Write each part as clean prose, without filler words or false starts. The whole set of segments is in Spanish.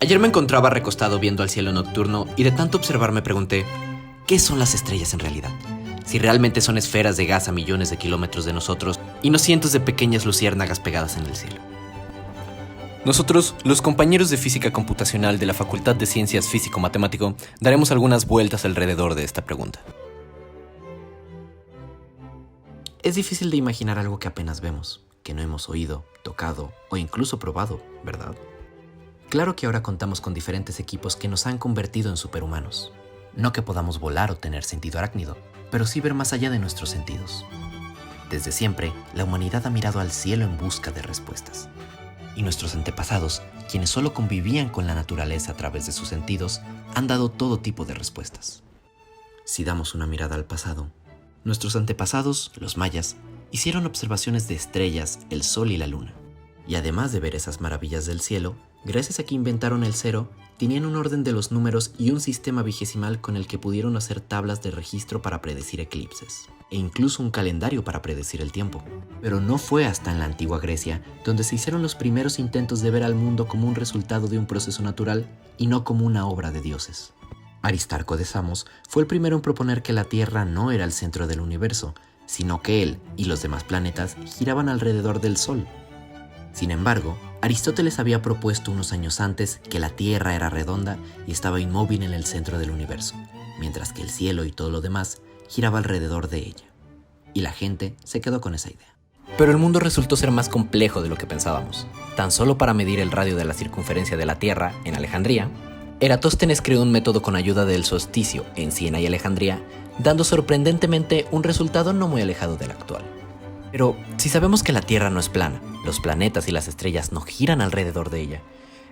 Ayer me encontraba recostado viendo al cielo nocturno y de tanto observar me pregunté, ¿qué son las estrellas en realidad? Si realmente son esferas de gas a millones de kilómetros de nosotros y no cientos de pequeñas luciérnagas pegadas en el cielo. Nosotros, los compañeros de física computacional de la Facultad de Ciencias Físico-Matemático, daremos algunas vueltas alrededor de esta pregunta. Es difícil de imaginar algo que apenas vemos, que no hemos oído, tocado o incluso probado, ¿verdad? Claro que ahora contamos con diferentes equipos que nos han convertido en superhumanos. No que podamos volar o tener sentido arácnido, pero sí ver más allá de nuestros sentidos. Desde siempre, la humanidad ha mirado al cielo en busca de respuestas. Y nuestros antepasados, quienes solo convivían con la naturaleza a través de sus sentidos, han dado todo tipo de respuestas. Si damos una mirada al pasado, nuestros antepasados, los mayas, hicieron observaciones de estrellas, el sol y la luna. Y además de ver esas maravillas del cielo, gracias a que inventaron el cero, tenían un orden de los números y un sistema vigesimal con el que pudieron hacer tablas de registro para predecir eclipses, e incluso un calendario para predecir el tiempo. Pero no fue hasta en la antigua Grecia donde se hicieron los primeros intentos de ver al mundo como un resultado de un proceso natural y no como una obra de dioses. Aristarco de Samos fue el primero en proponer que la Tierra no era el centro del universo, sino que él y los demás planetas giraban alrededor del Sol. Sin embargo, Aristóteles había propuesto unos años antes que la Tierra era redonda y estaba inmóvil en el centro del universo, mientras que el cielo y todo lo demás giraba alrededor de ella. Y la gente se quedó con esa idea. Pero el mundo resultó ser más complejo de lo que pensábamos. Tan solo para medir el radio de la circunferencia de la Tierra, en Alejandría, Eratóstenes creó un método con ayuda del solsticio en Siena y Alejandría, dando sorprendentemente un resultado no muy alejado del actual. Pero si sabemos que la Tierra no es plana, los planetas y las estrellas no giran alrededor de ella,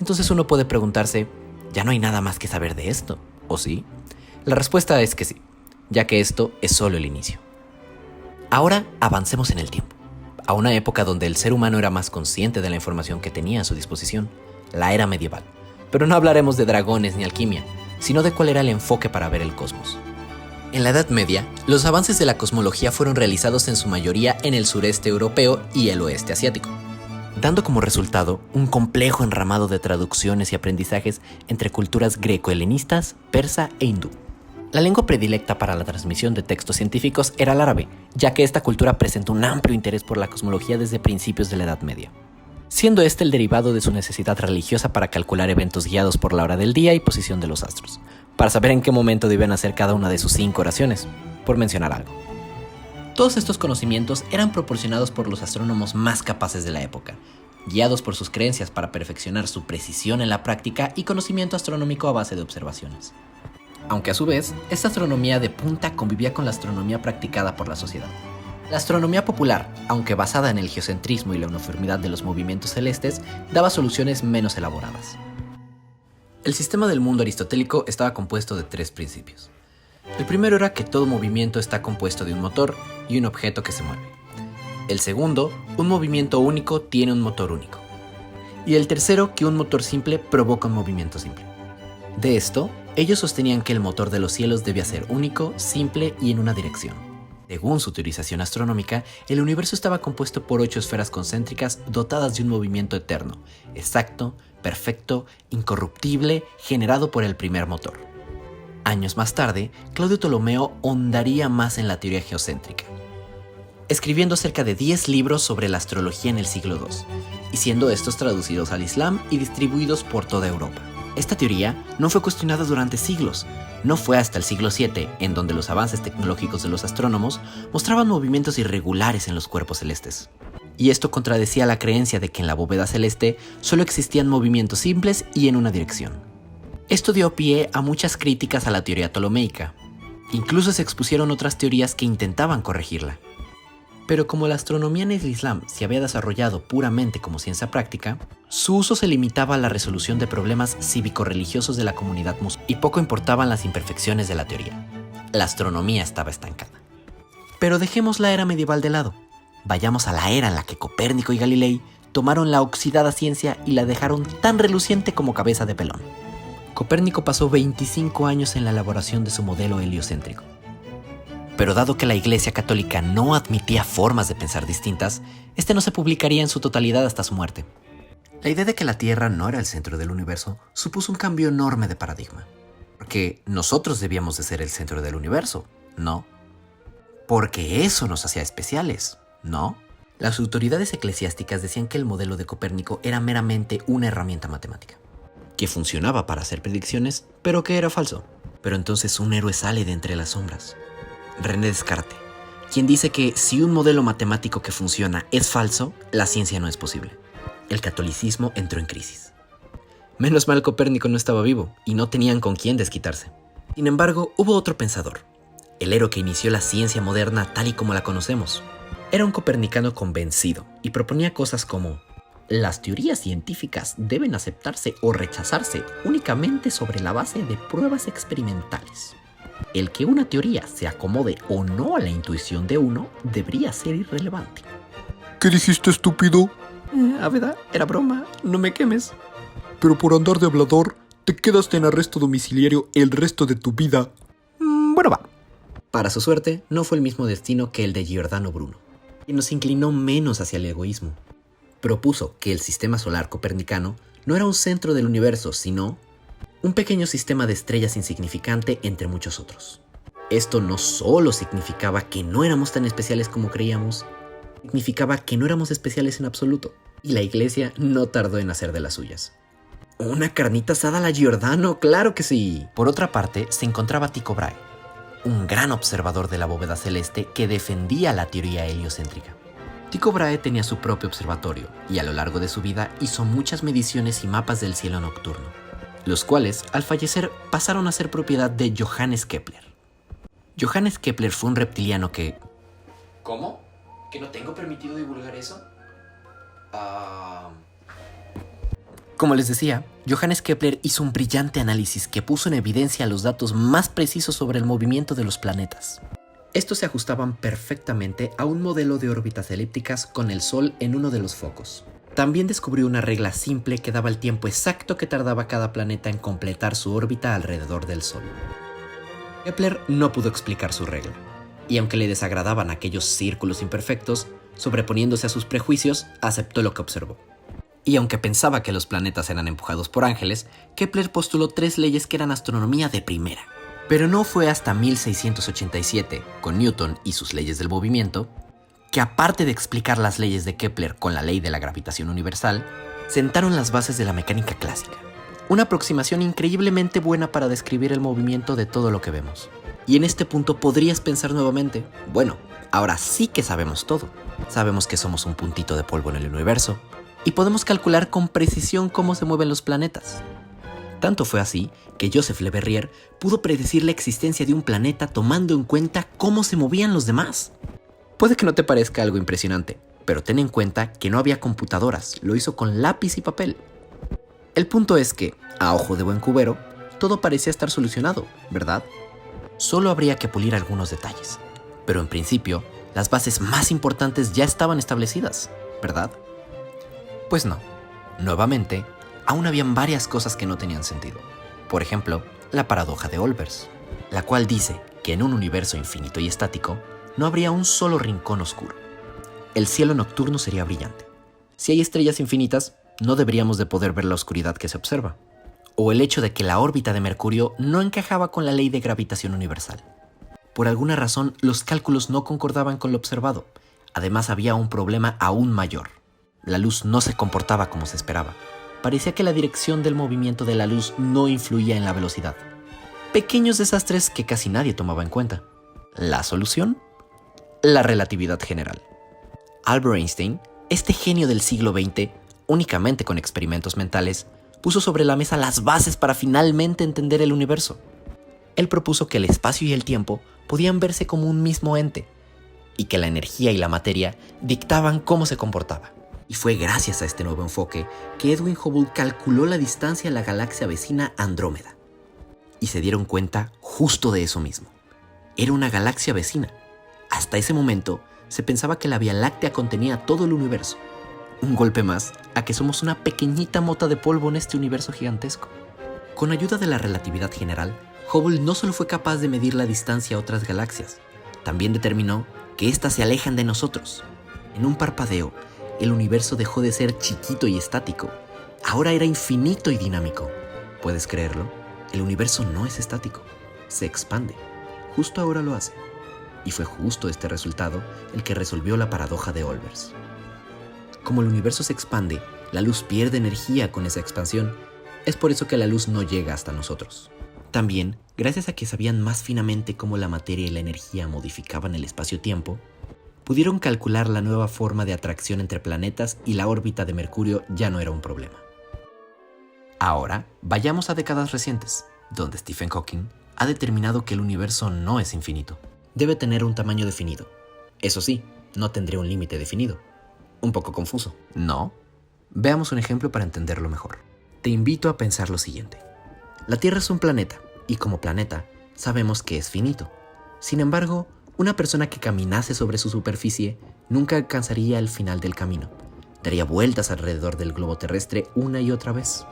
entonces uno puede preguntarse, ¿ya no hay nada más que saber de esto? ¿O sí? La respuesta es que sí, ya que esto es solo el inicio. Ahora avancemos en el tiempo, a una época donde el ser humano era más consciente de la información que tenía a su disposición, la era medieval. Pero no hablaremos de dragones ni alquimia, sino de cuál era el enfoque para ver el cosmos. En la Edad Media, los avances de la cosmología fueron realizados en su mayoría en el sureste europeo y el oeste asiático, dando como resultado un complejo enramado de traducciones y aprendizajes entre culturas greco-helenistas, persa e hindú. La lengua predilecta para la transmisión de textos científicos era el árabe, ya que esta cultura presentó un amplio interés por la cosmología desde principios de la Edad Media, siendo este el derivado de su necesidad religiosa para calcular eventos guiados por la hora del día y posición de los astros, para saber en qué momento debían hacer cada una de sus 5 oraciones, por mencionar algo. Todos estos conocimientos eran proporcionados por los astrónomos más capaces de la época, guiados por sus creencias para perfeccionar su precisión en la práctica y conocimiento astronómico a base de observaciones. Aunque a su vez, esta astronomía de punta convivía con la astronomía practicada por la sociedad. La astronomía popular, aunque basada en el geocentrismo y la uniformidad de los movimientos celestes, daba soluciones menos elaboradas. El sistema del mundo aristotélico estaba compuesto de 3 principios. El primero era que todo movimiento está compuesto de un motor y un objeto que se mueve. El segundo, un movimiento único tiene un motor único. Y el tercero, que un motor simple provoca un movimiento simple. De esto, ellos sostenían que el motor de los cielos debía ser único, simple y en una dirección. Según su teorización astronómica, el universo estaba compuesto por 8 esferas concéntricas dotadas de un movimiento eterno, exacto, perfecto, incorruptible, generado por el primer motor. Años más tarde, Claudio Ptolomeo ahondaría más en la teoría geocéntrica, escribiendo cerca de 10 libros sobre la astrología en el siglo II, y siendo estos traducidos al Islam y distribuidos por toda Europa. Esta teoría no fue cuestionada durante siglos. No fue hasta el siglo VII en donde los avances tecnológicos de los astrónomos mostraban movimientos irregulares en los cuerpos celestes. Y esto contradecía la creencia de que en la bóveda celeste solo existían movimientos simples y en una dirección. Esto dio pie a muchas críticas a la teoría ptolomeica. Incluso se expusieron otras teorías que intentaban corregirla. Pero como la astronomía en el Islam se había desarrollado puramente como ciencia práctica, su uso se limitaba a la resolución de problemas cívico-religiosos de la comunidad musulmana y poco importaban las imperfecciones de la teoría. La astronomía estaba estancada. Pero dejemos la era medieval de lado. Vayamos a la era en la que Copérnico y Galilei tomaron la oxidada ciencia y la dejaron tan reluciente como cabeza de pelón. Copérnico pasó 25 años en la elaboración de su modelo heliocéntrico. Pero dado que la Iglesia Católica no admitía formas de pensar distintas, este no se publicaría en su totalidad hasta su muerte. La idea de que la Tierra no era el centro del universo supuso un cambio enorme de paradigma. Porque nosotros debíamos de ser el centro del universo, ¿no? Porque eso nos hacía especiales, ¿no? Las autoridades eclesiásticas decían que el modelo de Copérnico era meramente una herramienta matemática, que funcionaba para hacer predicciones, pero que era falso. Pero entonces un héroe sale de entre las sombras. René Descartes, quien dice que si un modelo matemático que funciona es falso, la ciencia no es posible. El catolicismo entró en crisis. Menos mal Copérnico no estaba vivo y no tenían con quién desquitarse. Sin embargo, hubo otro pensador, el héroe que inició la ciencia moderna tal y como la conocemos. Era un copernicano convencido y proponía cosas como: las teorías científicas deben aceptarse o rechazarse únicamente sobre la base de pruebas experimentales. El que una teoría se acomode o no a la intuición de uno debería ser irrelevante. ¿Qué dijiste, estúpido? ¿Verdad? Era broma, no me quemes. Pero por andar de hablador, te quedas en arresto domiciliario el resto de tu vida. Bueno, va. Para su suerte, no fue el mismo destino que el de Giordano Bruno, quien nos inclinó menos hacia el egoísmo. Propuso que el sistema solar copernicano no era un centro del universo, sino un pequeño sistema de estrellas insignificante entre muchos otros. Esto no solo significaba que no éramos tan especiales como creíamos, significaba que no éramos especiales en absoluto, y la iglesia no tardó en hacer de las suyas. ¿Una carnita asada a la Giordano? ¡Claro que sí! Por otra parte, se encontraba Tycho Brahe, un gran observador de la bóveda celeste que defendía la teoría heliocéntrica. Tycho Brahe tenía su propio observatorio y a lo largo de su vida hizo muchas mediciones y mapas del cielo nocturno, los cuales, al fallecer, pasaron a ser propiedad de Johannes Kepler. Johannes Kepler fue un reptiliano que... ¿Cómo? ¿Que no tengo permitido divulgar eso? Como les decía, Johannes Kepler hizo un brillante análisis que puso en evidencia los datos más precisos sobre el movimiento de los planetas. Estos se ajustaban perfectamente a un modelo de órbitas elípticas con el Sol en uno de los focos. También descubrió una regla simple que daba el tiempo exacto que tardaba cada planeta en completar su órbita alrededor del Sol. Kepler no pudo explicar su regla, y aunque le desagradaban aquellos círculos imperfectos, sobreponiéndose a sus prejuicios, aceptó lo que observó. Y aunque pensaba que los planetas eran empujados por ángeles, Kepler postuló 3 leyes que eran astronomía de primera. Pero no fue hasta 1687, con Newton y sus leyes del movimiento, que aparte de explicar las leyes de Kepler con la ley de la gravitación universal, sentaron las bases de la mecánica clásica. Una aproximación increíblemente buena para describir el movimiento de todo lo que vemos. Y en este punto podrías pensar nuevamente, bueno, ahora sí que sabemos todo. Sabemos que somos un puntito de polvo en el universo, y podemos calcular con precisión cómo se mueven los planetas. Tanto fue así que Joseph Le Verrier pudo predecir la existencia de un planeta tomando en cuenta cómo se movían los demás. Puede que no te parezca algo impresionante, pero ten en cuenta que no había computadoras, lo hizo con lápiz y papel. El punto es que, a ojo de buen cubero, todo parecía estar solucionado, ¿verdad? Solo habría que pulir algunos detalles, pero en principio, las bases más importantes ya estaban establecidas, ¿verdad? Pues no. Nuevamente, aún habían varias cosas que no tenían sentido. Por ejemplo, la paradoja de Olbers, la cual dice que en un universo infinito y estático no habría un solo rincón oscuro. El cielo nocturno sería brillante. Si hay estrellas infinitas, no deberíamos de poder ver la oscuridad que se observa. O el hecho de que la órbita de Mercurio no encajaba con la ley de gravitación universal. Por alguna razón, los cálculos no concordaban con lo observado. Además, había un problema aún mayor. La luz no se comportaba como se esperaba. Parecía que la dirección del movimiento de la luz no influía en la velocidad. Pequeños desastres que casi nadie tomaba en cuenta. ¿La solución? La relatividad general. Albert Einstein, este genio del siglo XX, únicamente con experimentos mentales, puso sobre la mesa las bases para finalmente entender el universo. Él propuso que el espacio y el tiempo podían verse como un mismo ente, y que la energía y la materia dictaban cómo se comportaba. Y fue gracias a este nuevo enfoque que Edwin Hubble calculó la distancia a la galaxia vecina Andrómeda. Y se dieron cuenta justo de eso mismo. Era una galaxia vecina. Hasta ese momento se pensaba que la Vía Láctea contenía todo el universo. Un golpe más a que somos una pequeñita mota de polvo en este universo gigantesco. Con ayuda de la relatividad general, Hubble no solo fue capaz de medir la distancia a otras galaxias, también determinó que éstas se alejan de nosotros. En un parpadeo, el universo dejó de ser chiquito y estático ahora era infinito y dinámico. ¿Puedes creerlo? El universo no es estático, se expande. Justo ahora lo hace. Y fue justo este resultado el que resolvió la paradoja de Olbers. Como el universo se expande, la luz pierde energía con esa expansión. Es por eso que la luz no llega hasta nosotros. También, gracias a que sabían más finamente cómo la materia y la energía modificaban el espacio-tiempo, pudieron calcular la nueva forma de atracción entre planetas y la órbita de Mercurio ya no era un problema. Ahora, vayamos a décadas recientes, donde Stephen Hawking ha determinado que el universo no es infinito. Debe tener un tamaño definido. Eso sí, no tendría un límite definido. Un poco confuso, ¿no? Veamos un ejemplo para entenderlo mejor. Te invito a pensar lo siguiente. La Tierra es un planeta, y como planeta, sabemos que es finito. Sin embargo, una persona que caminase sobre su superficie nunca alcanzaría el final del camino. Daría vueltas alrededor del globo terrestre una y otra vez,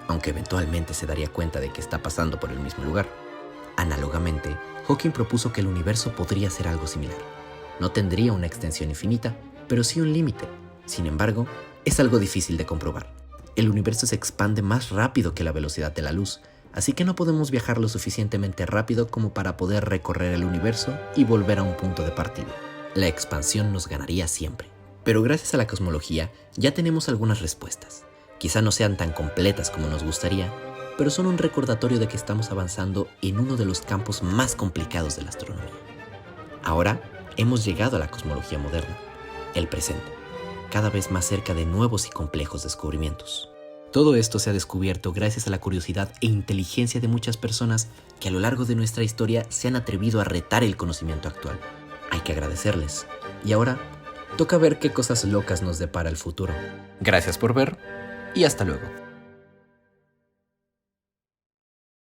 aunque eventualmente se daría cuenta de que está pasando por el mismo lugar. Análogamente, Hawking propuso que el universo podría ser algo similar. No tendría una extensión infinita, pero sí un límite. Sin embargo, es algo difícil de comprobar. El universo se expande más rápido que la velocidad de la luz, así que no podemos viajar lo suficientemente rápido como para poder recorrer el universo y volver a un punto de partida. La expansión nos ganaría siempre. Pero gracias a la cosmología ya tenemos algunas respuestas. Quizá no sean tan completas como nos gustaría, pero son un recordatorio de que estamos avanzando en uno de los campos más complicados de la astronomía. Ahora hemos llegado a la cosmología moderna, el presente, cada vez más cerca de nuevos y complejos descubrimientos. Todo esto se ha descubierto gracias a la curiosidad e inteligencia de muchas personas que a lo largo de nuestra historia se han atrevido a retar el conocimiento actual. Hay que agradecerles. Y ahora, toca ver qué cosas locas nos depara el futuro. Gracias por ver y hasta luego.